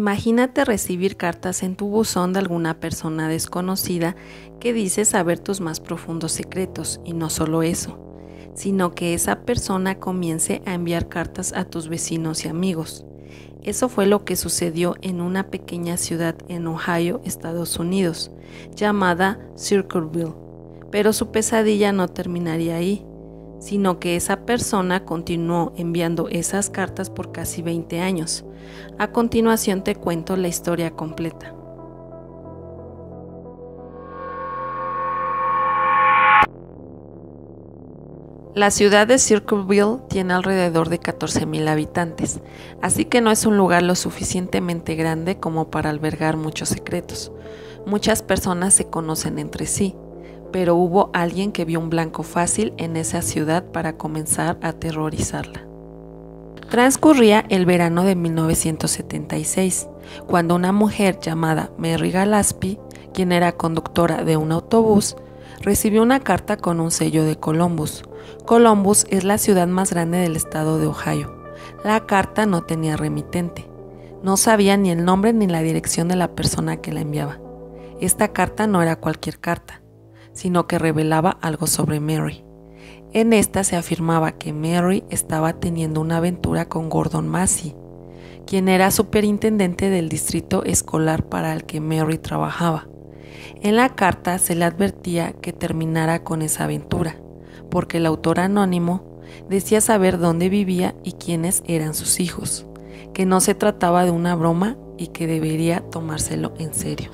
Imagínate recibir cartas en tu buzón de alguna persona desconocida que dice saber tus más profundos secretos, y no solo eso, sino que esa persona comience a enviar cartas a tus vecinos y amigos. Eso fue lo que sucedió en una pequeña ciudad en Ohio, Estados Unidos, llamada Circleville. Pero su pesadilla no terminaría ahí, sino que esa persona continuó enviando esas cartas por casi 20 años. A continuación te cuento la historia completa. La ciudad de Circleville tiene alrededor de 14,000 habitantes, así que no es un lugar lo suficientemente grande como para albergar muchos secretos. Muchas personas se conocen entre sí, pero hubo alguien que vio un blanco fácil en esa ciudad para comenzar a aterrorizarla. Transcurría el verano de 1976, cuando una mujer llamada Mary Gillespie, quien era conductora de un autobús, recibió una carta con un sello de Columbus. Columbus es la ciudad más grande del estado de Ohio. La carta no tenía remitente. No sabía ni el nombre ni la dirección de la persona que la enviaba. Esta carta no era cualquier carta, sino que revelaba algo sobre Mary. En esta se afirmaba que Mary estaba teniendo una aventura con Gordon Massey, quien era superintendente del distrito escolar para el que Mary trabajaba. En la carta se le advertía que terminara con esa aventura, porque el autor anónimo decía saber dónde vivía y quiénes eran sus hijos, que no se trataba de una broma y que debería tomárselo en serio.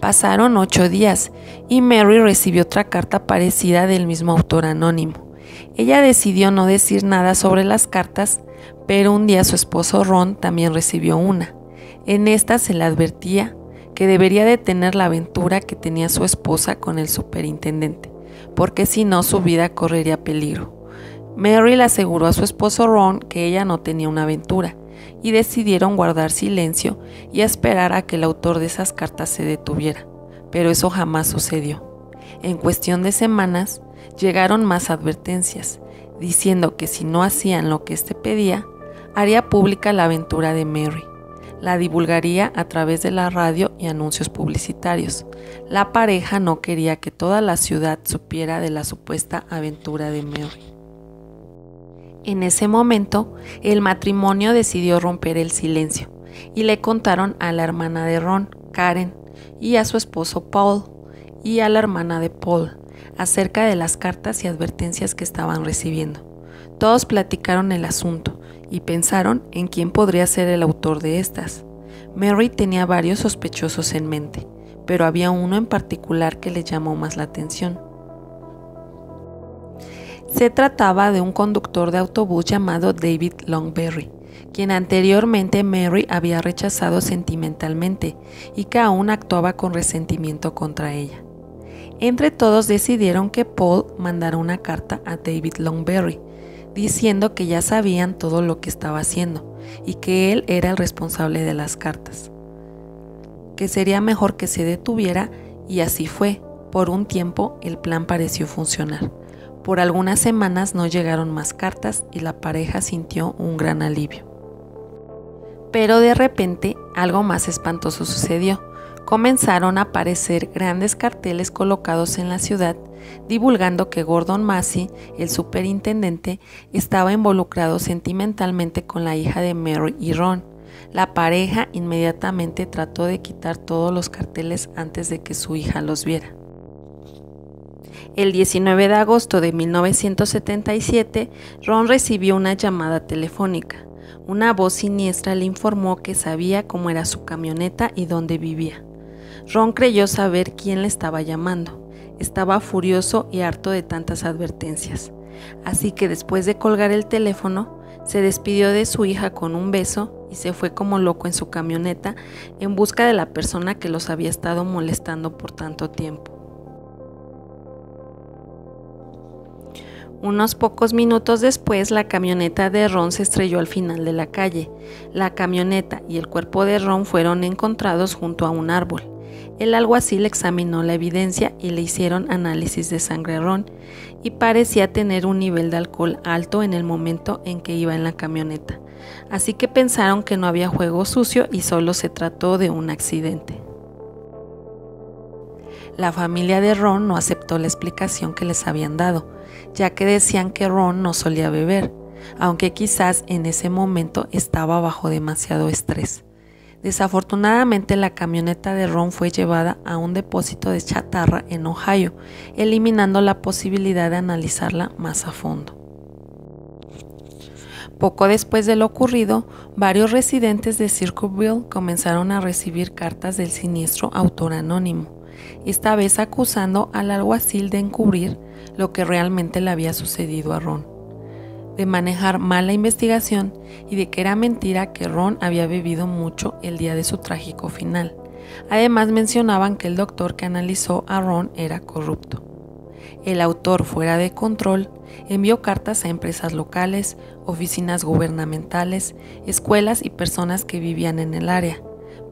Pasaron 8 días y Mary recibió otra carta parecida del mismo autor anónimo. Ella decidió no decir nada sobre las cartas, pero un día su esposo Ron también recibió una. En esta se le advertía que debería detener la aventura que tenía su esposa con el superintendente, porque si no su vida correría peligro. Mary le aseguró a su esposo Ron que ella no tenía una aventura, y decidieron guardar silencio y esperar a que el autor de esas cartas se detuviera, pero eso jamás sucedió. En cuestión de semanas, llegaron más advertencias, diciendo que si no hacían lo que éste pedía, haría pública la aventura de Mary. La divulgaría a través de la radio y anuncios publicitarios. La pareja no quería que toda la ciudad supiera de la supuesta aventura de Mary. En ese momento, el matrimonio decidió romper el silencio y le contaron a la hermana de Ron, Karen, y a su esposo Paul, y a la hermana de Paul, acerca de las cartas y advertencias que estaban recibiendo. Todos platicaron el asunto y pensaron en quién podría ser el autor de estas. Mary tenía varios sospechosos en mente, pero había uno en particular que le llamó más la atención. Se trataba de un conductor de autobús llamado David Longberry, quien anteriormente Mary había rechazado sentimentalmente y que aún actuaba con resentimiento contra ella. Entre todos decidieron que Paul mandara una carta a David Longberry, diciendo que ya sabían todo lo que estaba haciendo y que él era el responsable de las cartas, que sería mejor que se detuviera, y así fue. Por un tiempo el plan pareció funcionar. Por algunas semanas no llegaron más cartas y la pareja sintió un gran alivio. Pero de repente algo más espantoso sucedió. Comenzaron a aparecer grandes carteles colocados en la ciudad divulgando que Gordon Massey, el superintendente, estaba involucrado sentimentalmente con la hija de Mary y Ron. La pareja inmediatamente trató de quitar todos los carteles antes de que su hija los viera. El 19 de agosto de 1977, Ron recibió una llamada telefónica. Una voz siniestra le informó que sabía cómo era su camioneta y dónde vivía. Ron creyó saber quién le estaba llamando. Estaba furioso y harto de tantas advertencias. Así que después de colgar el teléfono, se despidió de su hija con un beso y se fue como loco en su camioneta en busca de la persona que los había estado molestando por tanto tiempo. Unos pocos minutos después, la camioneta de Ron se estrelló al final de la calle. La camioneta y el cuerpo de Ron fueron encontrados junto a un árbol. El alguacil examinó la evidencia y le hicieron análisis de sangre a Ron y parecía tener un nivel de alcohol alto en el momento en que iba en la camioneta, así que pensaron que no había juego sucio y solo se trató de un accidente. La familia de Ron no aceptó la explicación que les habían dado, ya que decían que Ron no solía beber, aunque quizás en ese momento estaba bajo demasiado estrés. Desafortunadamente, la camioneta de Ron fue llevada a un depósito de chatarra en Ohio, eliminando la posibilidad de analizarla más a fondo. Poco después de lo ocurrido, varios residentes de Circleville comenzaron a recibir cartas del siniestro autor anónimo, esta vez acusando al alguacil de encubrir lo que realmente le había sucedido a Ron, de manejar mal la investigación y de que era mentira que Ron había bebido mucho el día de su trágico final. Además mencionaban que el doctor que analizó a Ron era corrupto. El autor, fuera de control, envió cartas a empresas locales, oficinas gubernamentales, escuelas y personas que vivían en el área.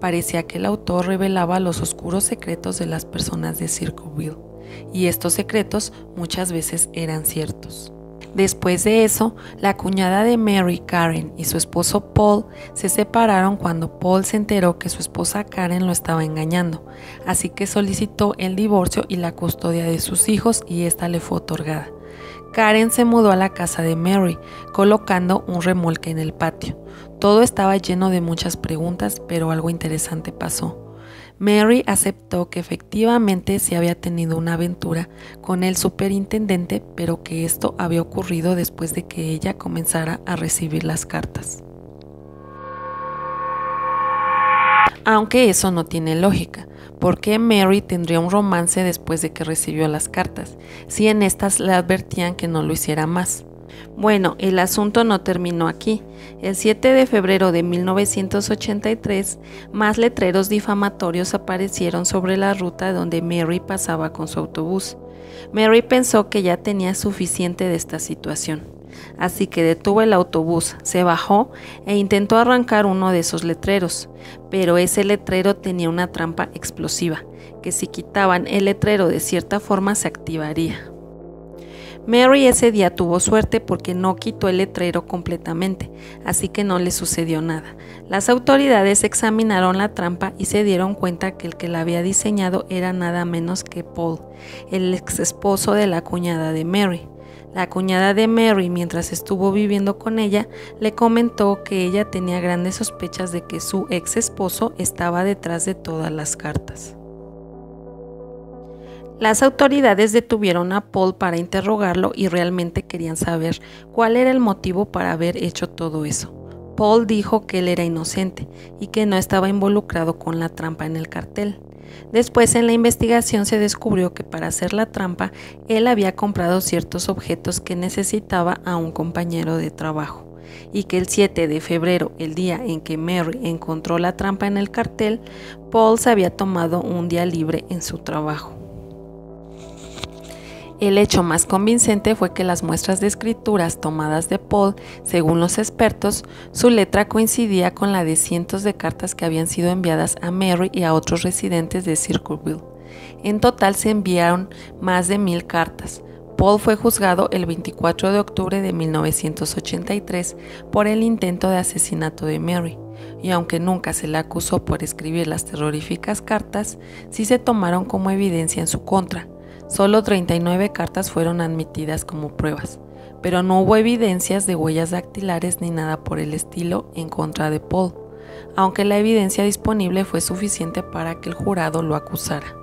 Parecía que el autor revelaba los oscuros secretos de las personas de Circleville, y estos secretos muchas veces eran ciertos. Después de eso, la cuñada de Mary, Karen, y su esposo Paul se separaron cuando Paul se enteró que su esposa Karen lo estaba engañando, así que solicitó el divorcio y la custodia de sus hijos y esta le fue otorgada. Karen se mudó a la casa de Mary, colocando un remolque en el patio. Todo estaba lleno de muchas preguntas, pero algo interesante pasó. Mary aceptó que efectivamente se había tenido una aventura con el superintendente, pero que esto había ocurrido después de que ella comenzara a recibir las cartas. Aunque eso no tiene lógica, porque Mary tendría un romance después de que recibió las cartas, si en estas le advertían que no lo hiciera más. Bueno, el asunto no terminó aquí. El 7 de febrero de 1983, más letreros difamatorios aparecieron sobre la ruta donde Mary pasaba con su autobús. Mary pensó que ya tenía suficiente de esta situación, así que detuvo el autobús, se bajó e intentó arrancar uno de esos letreros, pero ese letrero tenía una trampa explosiva, que si quitaban el letrero de cierta forma se activaría. Mary ese día tuvo suerte porque no quitó el letrero completamente, así que no le sucedió nada. Las autoridades examinaron la trampa y se dieron cuenta que el que la había diseñado era nada menos que Paul, el ex esposo de la cuñada de Mary. La cuñada de Mary, mientras estuvo viviendo con ella, le comentó que ella tenía grandes sospechas de que su ex esposo estaba detrás de todas las cartas. Las autoridades detuvieron a Paul para interrogarlo y realmente querían saber cuál era el motivo para haber hecho todo eso. Paul dijo que él era inocente y que no estaba involucrado con la trampa en el cartel. Después en la investigación se descubrió que para hacer la trampa él había comprado ciertos objetos que necesitaba a un compañero de trabajo y que el 7 de febrero, el día en que Mary encontró la trampa en el cartel, Paul se había tomado un día libre en su trabajo. El hecho más convincente fue que las muestras de escrituras tomadas de Paul, según los expertos, su letra coincidía con la de cientos de cartas que habían sido enviadas a Mary y a otros residentes de Circleville. En total se enviaron más de 1000 cartas. Paul fue juzgado el 24 de octubre de 1983 por el intento de asesinato de Mary, y aunque nunca se le acusó por escribir las terroríficas cartas, sí se tomaron como evidencia en su contra. Solo 39 cartas fueron admitidas como pruebas, pero no hubo evidencias de huellas dactilares ni nada por el estilo en contra de Paul, aunque la evidencia disponible fue suficiente para que el jurado lo acusara.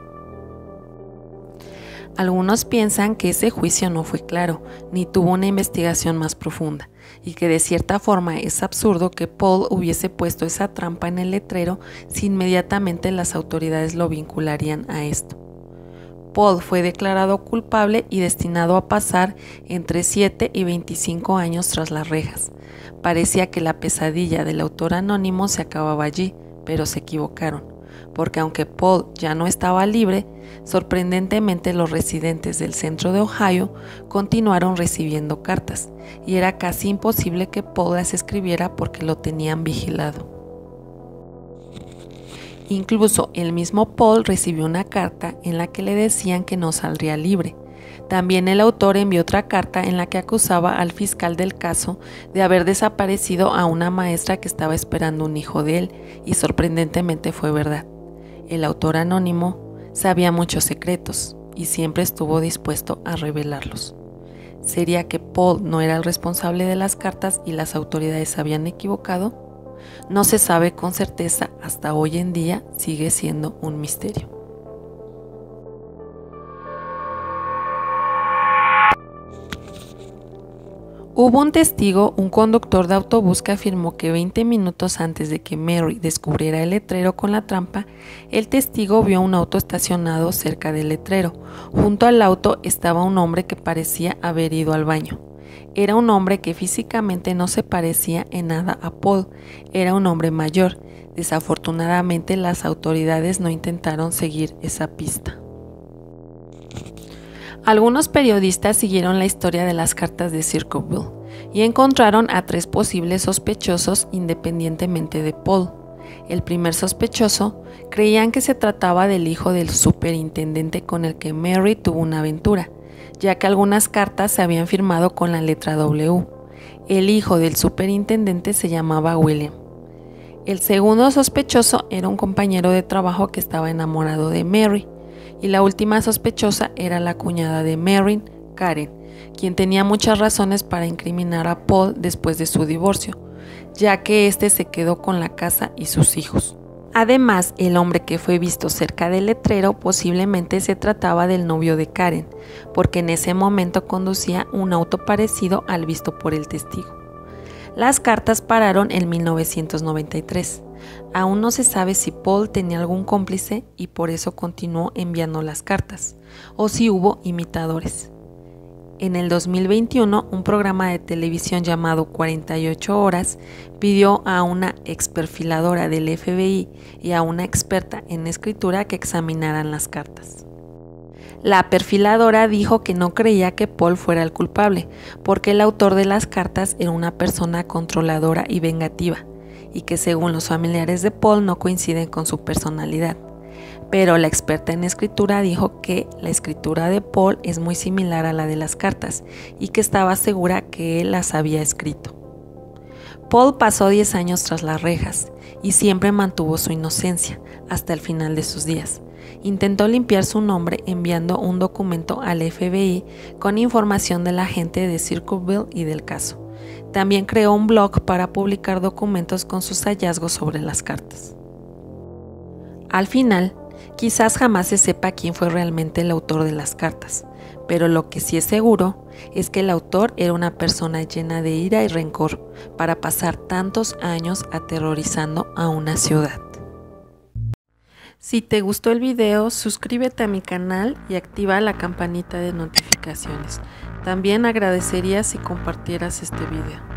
Algunos piensan que ese juicio no fue claro, ni tuvo una investigación más profunda, y que de cierta forma es absurdo que Paul hubiese puesto esa trampa en el letrero si inmediatamente las autoridades lo vincularían a esto. Paul fue declarado culpable y destinado a pasar entre 7 y 25 años tras las rejas. Parecía que la pesadilla del autor anónimo se acababa allí, pero se equivocaron, porque aunque Paul ya no estaba libre, sorprendentemente los residentes del centro de Ohio continuaron recibiendo cartas, y era casi imposible que Paul las escribiera porque lo tenían vigilado. Incluso el mismo Paul recibió una carta en la que le decían que no saldría libre. También el autor envió otra carta en la que acusaba al fiscal del caso de haber desaparecido a una maestra que estaba esperando un hijo de él, y sorprendentemente fue verdad. El autor anónimo sabía muchos secretos y siempre estuvo dispuesto a revelarlos. ¿Sería que Paul no era el responsable de las cartas y las autoridades se habían equivocado? No se sabe con certeza, hasta hoy en día sigue siendo un misterio. Hubo un testigo, un conductor de autobús, que afirmó que 20 minutos antes de que Mary descubriera el letrero con la trampa, el testigo vio un auto estacionado cerca del letrero. Junto al auto estaba un hombre que parecía haber ido al baño. Era un hombre que físicamente no se parecía en nada a Paul. Era un hombre mayor. Desafortunadamente, las autoridades no intentaron seguir esa pista. Algunos periodistas siguieron la historia de las cartas de Circleville y encontraron a 3 posibles sospechosos independientemente de Paul. El primer sospechoso creían que se trataba del hijo del superintendente con el que Mary tuvo una aventura, ya que algunas cartas se habían firmado con la letra W. El hijo del superintendente se llamaba William. El segundo sospechoso era un compañero de trabajo que estaba enamorado de Mary. Y la última sospechosa era la cuñada de Mary, Karen, quien tenía muchas razones para incriminar a Paul después de su divorcio, ya que éste se quedó con la casa y sus hijos. Además, el hombre que fue visto cerca del letrero posiblemente se trataba del novio de Karen, porque en ese momento conducía un auto parecido al visto por el testigo. Las cartas pararon en 1993. Aún no se sabe si Paul tenía algún cómplice y por eso continuó enviando las cartas, o si hubo imitadores. En el 2021, un programa de televisión llamado 48 Horas pidió a una experfiladora del FBI y a una experta en escritura que examinaran las cartas. La perfiladora dijo que no creía que Paul fuera el culpable, porque el autor de las cartas era una persona controladora y vengativa, y que según los familiares de Paul no coinciden con su personalidad. Pero la experta en escritura dijo que la escritura de Paul es muy similar a la de las cartas y que estaba segura que él las había escrito. Paul pasó 10 años tras las rejas y siempre mantuvo su inocencia hasta el final de sus días. Intentó limpiar su nombre enviando un documento al FBI con información de la gente de Circleville y del caso. También creó un blog para publicar documentos con sus hallazgos sobre las cartas. Al final, quizás jamás se sepa quién fue realmente el autor de las cartas, pero lo que sí es seguro es que el autor era una persona llena de ira y rencor para pasar tantos años aterrorizando a una ciudad. Si te gustó el video, suscríbete a mi canal y activa la campanita de notificaciones. También agradecería si compartieras este video.